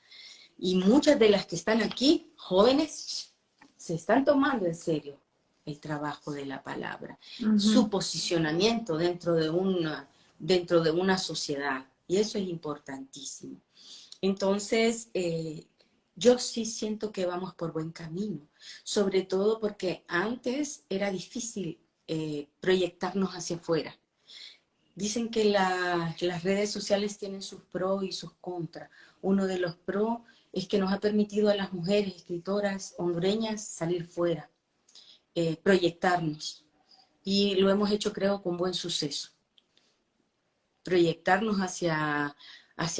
Y muchas de las que están aquí, jóvenes, se están tomando en serio el trabajo de la palabra, su posicionamiento dentro de una sociedad. Y eso es importantísimo. Entonces, yo sí siento que vamos por buen camino, sobre todo porque antes era difícil proyectarnos hacia afuera. Dicen que las redes sociales tienen sus pros y sus contras. Uno de los pros es que nos ha permitido a las mujeres escritoras hondureñas salir fuera, proyectarnos. Y lo hemos hecho, creo, con buen suceso. Proyectarnos hacia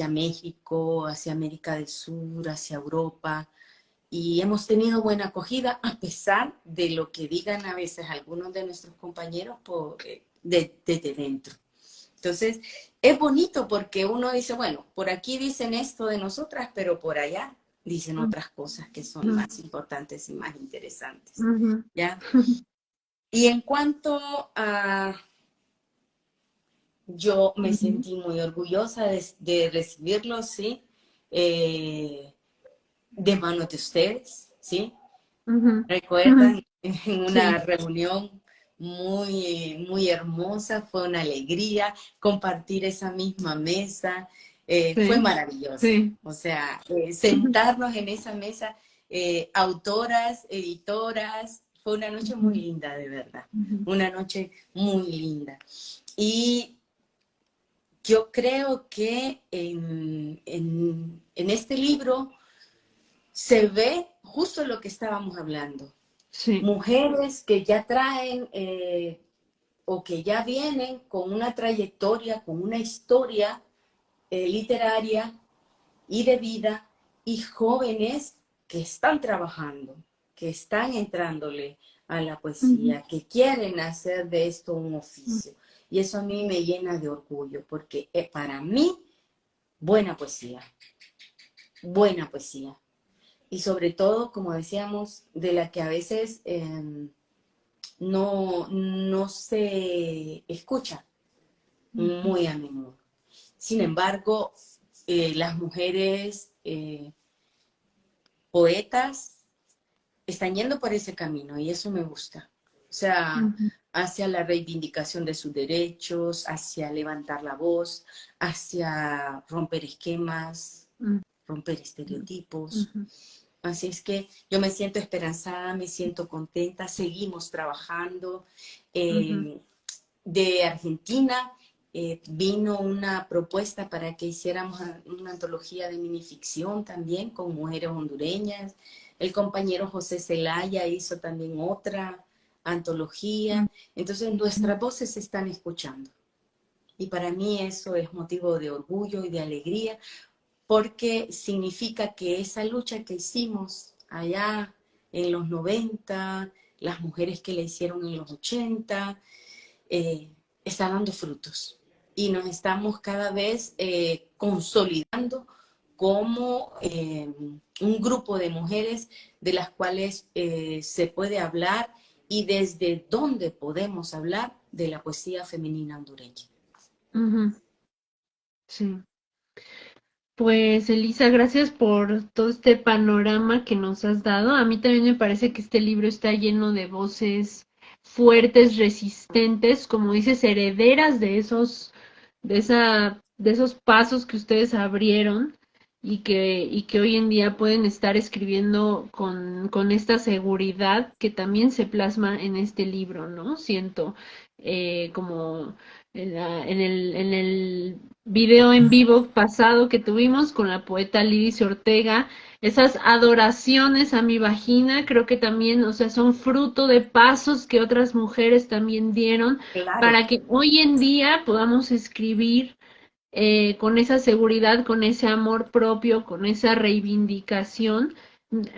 México, hacia América del Sur, hacia Europa. Y hemos tenido buena acogida, a pesar de lo que digan a veces algunos de nuestros compañeros desde dentro. Entonces, es bonito porque uno dice, bueno, por aquí dicen esto de nosotras, pero por allá dicen otras cosas que son más importantes y más interesantes. ¿Ya? Y en cuanto a... Yo me sentí muy orgullosa de recibirlo, ¿sí? De manos de ustedes, ¿sí? ¿Recuerdan? En una reunión muy hermosa, fue una alegría compartir esa misma mesa, fue maravilloso. O sea, sentarnos en esa mesa, autoras, editoras, fue una noche muy linda, de verdad, una noche muy linda. Y yo creo que en este libro se ve justo lo que estábamos hablando. Sí. Mujeres que ya traen o que ya vienen con una trayectoria, con una historia literaria y de vida, y jóvenes que están trabajando, que están entrándole a la poesía, que quieren hacer de esto un oficio. Y eso a mí me llena de orgullo, porque para mí, buena poesía. Buena poesía. Y sobre todo, como decíamos, de la que a veces no se escucha muy a menudo. Sin embargo, las mujeres poetas están yendo por ese camino y eso me gusta. O sea, hacia la reivindicación de sus derechos, hacia levantar la voz, hacia romper esquemas, romper estereotipos. Así es que yo me siento esperanzada, me siento contenta, seguimos trabajando. De Argentina vino una propuesta para que hiciéramos una antología de minificción también con mujeres hondureñas. El compañero José Zelaya hizo también otra antología. Entonces nuestras voces se están escuchando. Y para mí eso es motivo de orgullo y de alegría, porque significa que esa lucha que hicimos allá en los 90, las mujeres que la hicieron en los 80, está dando frutos. Y nos estamos cada vez consolidando como un grupo de mujeres de las cuales se puede hablar y desde donde podemos hablar de la poesía femenina hondureña. Sí. Pues Elisa, gracias por todo este panorama que nos has dado. A mí también me parece que este libro está lleno de voces fuertes, resistentes, como dices, herederas de esos pasos que ustedes abrieron y que hoy en día pueden estar escribiendo con esta seguridad que también se plasma en este libro, ¿no? Siento como en el video en vivo pasado que tuvimos con la poeta Lidice Ortega, esas adoraciones a mi vagina, creo que también, o sea, son fruto de pasos que otras mujeres también dieron para que hoy en día podamos escribir con esa seguridad, con ese amor propio, con esa reivindicación,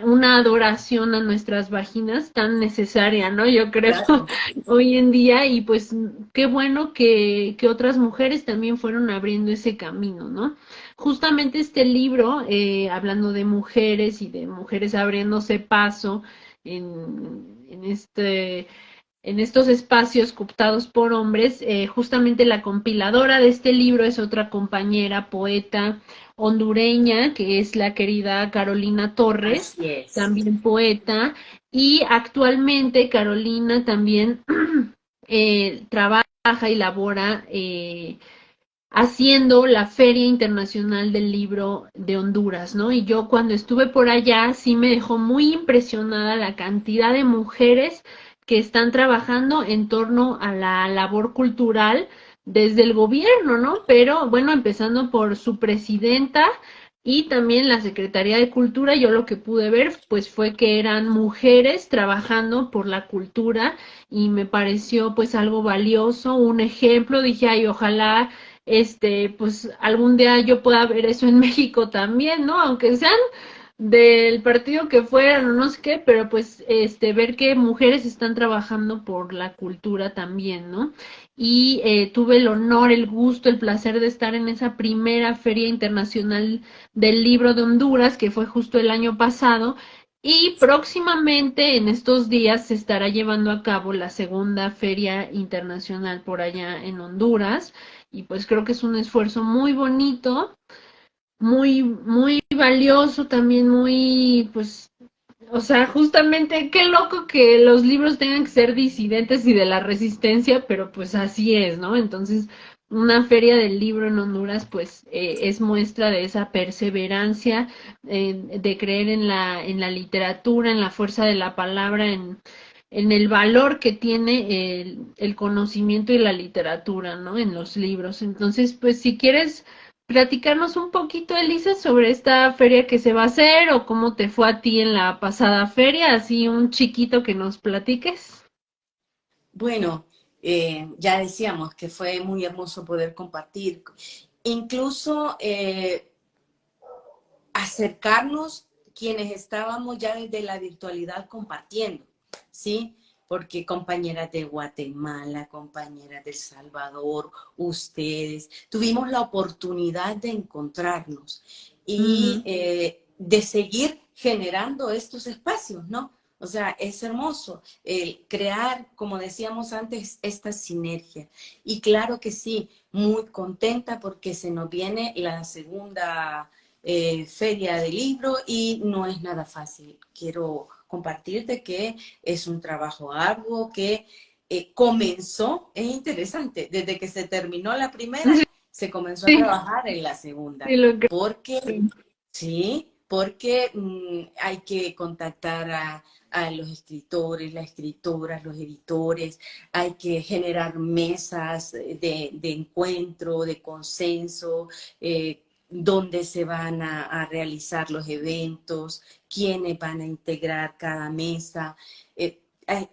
una adoración a nuestras vaginas tan necesaria, ¿no? Yo creo hoy en día y pues qué bueno que otras mujeres también fueron abriendo ese camino, ¿no? Justamente este libro, hablando de mujeres y de mujeres abriéndose paso en estos espacios cooptados por hombres. Justamente la compiladora de este libro es otra compañera poeta hondureña, que es la querida Carolina Torres, Así es. también poeta, y actualmente Carolina también trabaja y labora haciendo la Feria Internacional del Libro de Honduras, ¿no? Y yo cuando estuve por allá sí me dejó muy impresionada la cantidad de mujeres que están trabajando en torno a la labor cultural desde el gobierno, ¿no? Pero bueno, empezando por su presidenta y también la Secretaría de Cultura, yo lo que pude ver pues fue que eran mujeres trabajando por la cultura y me pareció pues algo valioso, un ejemplo, dije, ay, ojalá pues algún día yo pueda ver eso en México también, ¿no? Aunque sean del partido que fueran o no sé qué, pero pues ver que mujeres están trabajando por la cultura también, ¿no? Y tuve el honor, el gusto, el placer de estar en esa primera Feria Internacional del Libro de Honduras, que fue justo el año pasado, y próximamente en estos días se estará llevando a cabo la segunda Feria Internacional por allá en Honduras, y pues creo que es un esfuerzo muy bonito, muy valioso, también muy, pues, o sea, justamente qué loco que los libros tengan que ser disidentes y de la resistencia, pero pues así es, ¿no? Entonces, una feria del libro en Honduras, pues, es muestra de esa perseverancia, de creer en la literatura, en la fuerza de la palabra, en el valor que tiene el conocimiento y la literatura, ¿no? En los libros. Entonces, pues, si quieres platicarnos un poquito, Elisa, sobre esta feria que se va a hacer o cómo te fue a ti en la pasada feria, así un chiquito que nos platiques. Bueno, ya decíamos que fue muy hermoso poder compartir, incluso acercarnos quienes estábamos ya desde la virtualidad compartiendo, ¿sí? Porque compañeras de Guatemala, compañeras de El Salvador, ustedes, tuvimos la oportunidad de encontrarnos y Ujú. de seguir generando estos espacios, ¿no? O sea, es hermoso el crear, como decíamos antes, esta sinergia. Y claro que sí, muy contenta porque se nos viene la segunda feria de libro y no es nada fácil. Quiero compartirte que es un trabajo arduo que comenzó, es interesante, desde que se terminó la primera, se comenzó a Sí, trabajar en la sí, segunda, lo creo. porque, sí, porque hay que contactar a los escritores, las escritoras, los editores, hay que generar mesas de encuentro, de consenso, dónde se van a realizar los eventos, quiénes van a integrar cada mesa,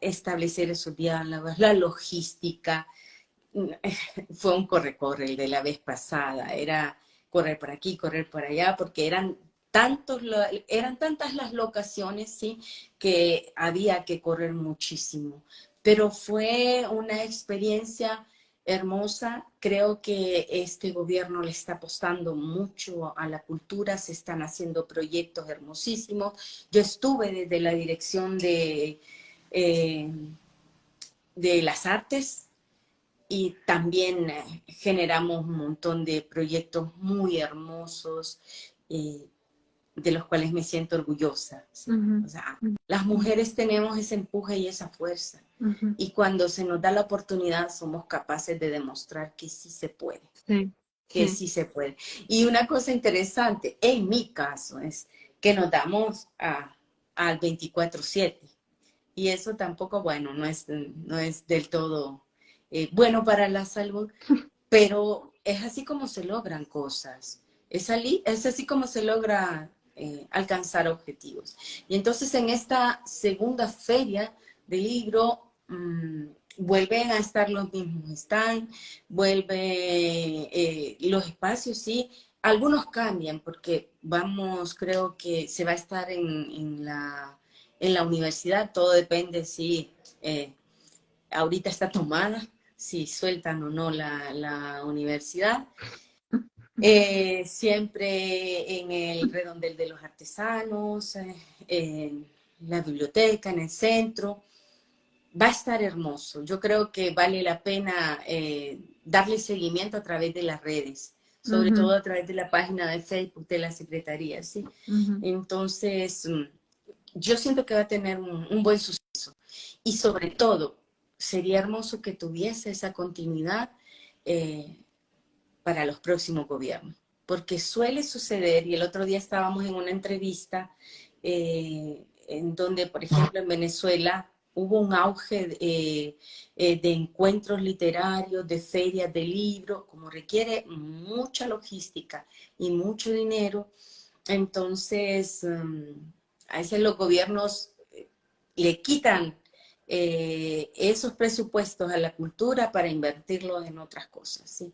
establecer esos diálogos, la logística. Fue un corre-corre el de la vez pasada, era correr por aquí, correr por allá, porque eran tantas las locaciones, sí, que había que correr muchísimo. Pero fue una experiencia hermosa. Creo que este gobierno le está apostando mucho a la cultura, se están haciendo proyectos hermosísimos. Yo estuve desde la dirección eh, de las artes y también generamos un montón de proyectos muy hermosos eh, de los cuales me siento orgullosa. ¿Sí? O Ujú, sea, las mujeres tenemos ese empuje y esa fuerza. ujú, Y cuando se nos da la oportunidad, somos capaces de demostrar que sí se puede, sí, que sí. sí se puede. Y una cosa interesante, en mi caso, es que nos damos al 24/7. Y eso tampoco, bueno, no es del todo bueno para la salud, pero es así como se logran cosas. Es así como se logra alcanzar objetivos. Y entonces en esta segunda feria del libro vuelven a estar los mismos stands, los espacios, sí. Algunos cambian porque creo que se va a estar en la universidad, todo depende si ahorita está tomada, si sueltan o no la universidad. Siempre en el redondel de los artesanos, la biblioteca, en el centro. Va a estar hermoso. Yo creo que vale la pena darle seguimiento a través de las redes, sobre todo a través de la página de Facebook de la Secretaría, ¿sí? Entonces, yo siento que va a tener un buen suceso. Y sobre todo, sería hermoso que tuviese esa continuidad para los próximos gobiernos. Porque suele suceder, y el otro día estábamos en una entrevista en donde, por ejemplo, en Venezuela hubo un auge de encuentros literarios, de ferias de libros, como requiere mucha logística y mucho dinero. Entonces, a veces los gobiernos le quitan esos presupuestos a la cultura para invertirlos en otras cosas, ¿sí?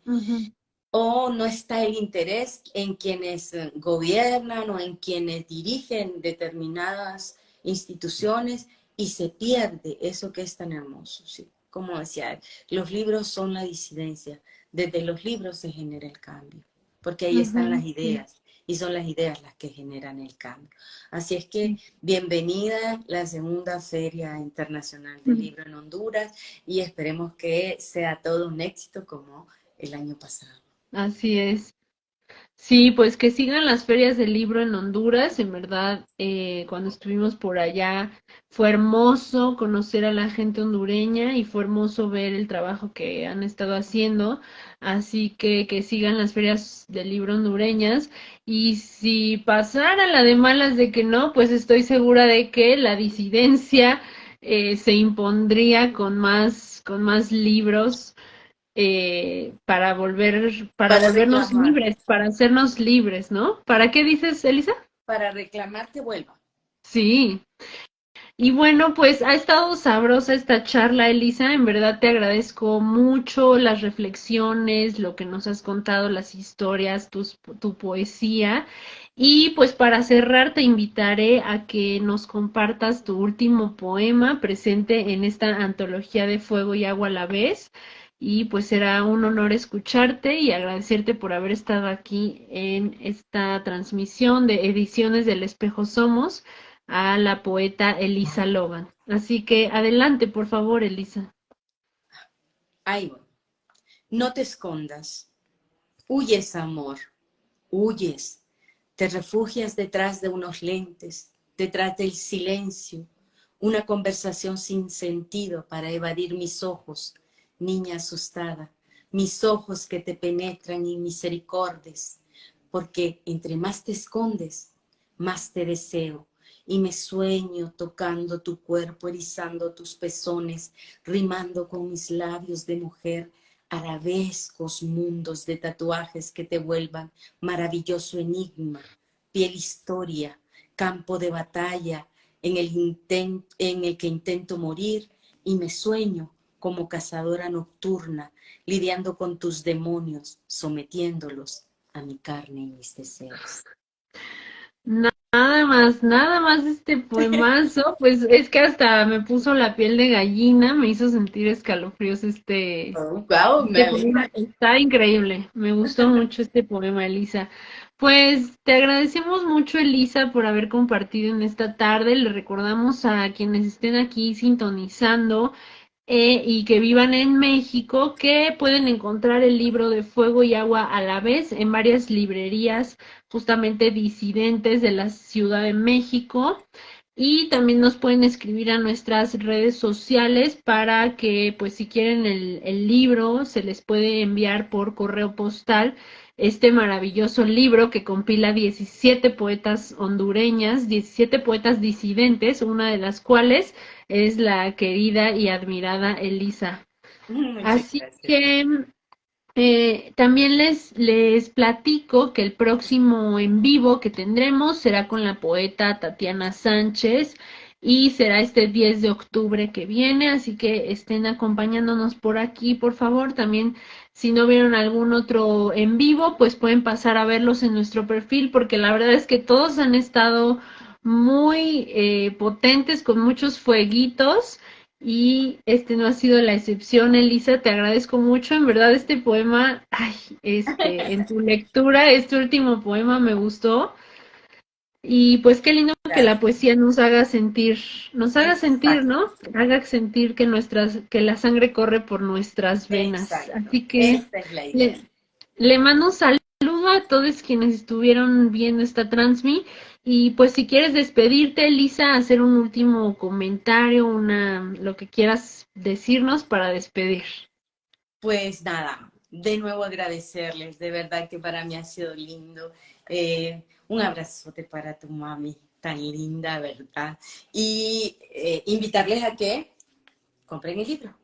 O no está el interés en quienes gobiernan o en quienes dirigen determinadas instituciones y se pierde eso que es tan hermoso, ¿sí? Como decía, los libros son la disidencia. Desde los libros se genera el cambio, porque ahí están las ideas y son las ideas las que generan el cambio. Así es que bienvenida la segunda Feria Internacional del Libro en Honduras y esperemos que sea todo un éxito como el año pasado. Así es. Sí, pues que sigan las ferias del libro en Honduras. En verdad, cuando estuvimos por allá fue hermoso conocer a la gente hondureña y fue hermoso ver el trabajo que han estado haciendo. Así que sigan las ferias del libro hondureñas. Y si pasara la de malas de que no, pues estoy segura de que la disidencia se impondría con más libros para Para volvernos reclamar, libres, para hacernos libres, ¿no? ¿Para qué dices, Elisa? para reclamar que vuelva. Sí. Y bueno, pues ha estado sabrosa esta charla, Elisa. En verdad te agradezco mucho las reflexiones, lo que nos has contado, las historias, tu poesía. Y pues para cerrar te invitaré a que nos compartas tu último poema presente en esta antología de Fuego y Agua a la vez. Y pues será un honor escucharte y agradecerte por haber estado aquí en esta transmisión de Ediciones del Espejo Somos a la poeta Elisa Logan. Así que adelante, por favor, Elisa. Ahí voy. No te escondas. Huyes, amor. Huyes. Te refugias detrás de unos lentes, detrás del silencio, una conversación sin sentido para evadir mis ojos, niña asustada, mis ojos que te penetran inmisericordes, porque entre más te escondes, más te deseo, y me sueño tocando tu cuerpo, erizando tus pezones, rimando con mis labios de mujer, arabescos mundos de tatuajes que te vuelvan maravilloso enigma, piel historia, campo de batalla en el que intento morir y me sueño como cazadora nocturna, lidiando con tus demonios, sometiéndolos a mi carne y mis deseos. Nada más este poemazo, pues es que hasta me puso la piel de gallina, me hizo sentir escalofríos Oh, wow, me este poema. alegra. Está increíble, me gustó mucho este poema, Elisa. Pues te agradecemos mucho, Elisa, por haber compartido en esta tarde. Le recordamos a quienes estén aquí sintonizando y que vivan en México, que pueden encontrar el libro de Fuego y Agua a la vez en varias librerías justamente disidentes de la Ciudad de México. Y también nos pueden escribir a nuestras redes sociales para que, pues, si quieren el libro, se les puede enviar por correo postal este maravilloso libro que compila 17 poetas hondureñas, 17 poetas disidentes, una de las cuales es la querida y admirada Elisa. Muchas Así gracias. que también les platico que el próximo en vivo que tendremos será con la poeta Tatiana Sánchez y será este 10 de octubre que viene, así que estén acompañándonos por aquí, por favor. También, si no vieron algún otro en vivo, pues pueden pasar a verlos en nuestro perfil, porque la verdad es que todos han estado muy potentes, con muchos fueguitos. Y este no ha sido la excepción, Elisa, te agradezco mucho, en verdad este poema, ay, en tu lectura, este último poema me gustó y pues qué lindo que la Gracias. poesía nos haga sentir, Exacto, ¿no? Haga sentir que que la sangre corre por nuestras venas. exacto. Así que Esa es la idea. le, le mando un saludo a todos quienes estuvieron viendo esta transmi. Y pues si quieres despedirte, Elisa, hacer un último comentario, lo que quieras decirnos para despedir. Pues nada, de nuevo agradecerles, de verdad que para mí ha sido lindo. Un abrazote para tu mami, tan linda, ¿verdad? Y invitarles a que compren el libro.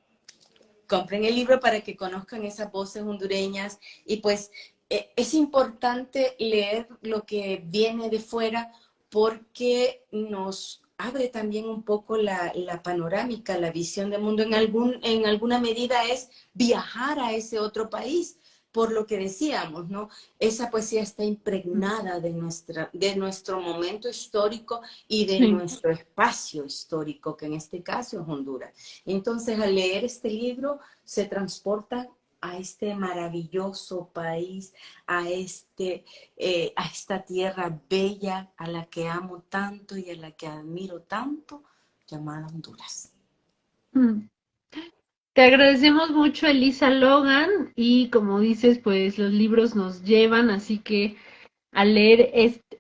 Compren el libro para que conozcan esas voces hondureñas y pues es importante leer lo que viene de fuera porque nos abre también un poco la panorámica, la visión del mundo. En alguna medida es viajar a ese otro país, por lo que decíamos, ¿no? Esa poesía está impregnada de nuestro momento histórico y de Sí. nuestro espacio histórico, que en este caso es Honduras. Entonces, al leer este libro, se transporta a este maravilloso país, a esta tierra bella, a la que amo tanto y a la que admiro tanto, llamada Honduras. Mm. Te agradecemos mucho, Elisa Logan, y como dices, pues los libros nos llevan, así que al leer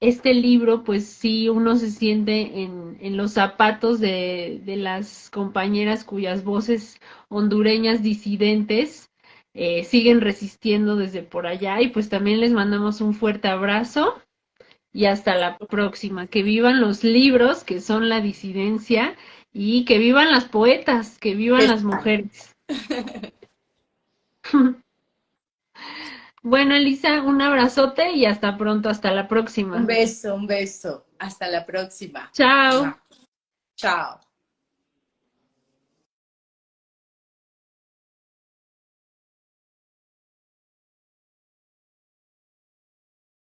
este libro, pues sí, uno se siente en los zapatos de las compañeras cuyas voces hondureñas disidentes siguen resistiendo desde por allá, y pues también les mandamos un fuerte abrazo y hasta la próxima. Que vivan los libros, que son la disidencia, y que vivan las poetas, que vivan las mujeres. Bueno, Elisa, un abrazote y hasta pronto, hasta la Un próxima. beso, un beso. Hasta la próxima. Chao. Chao.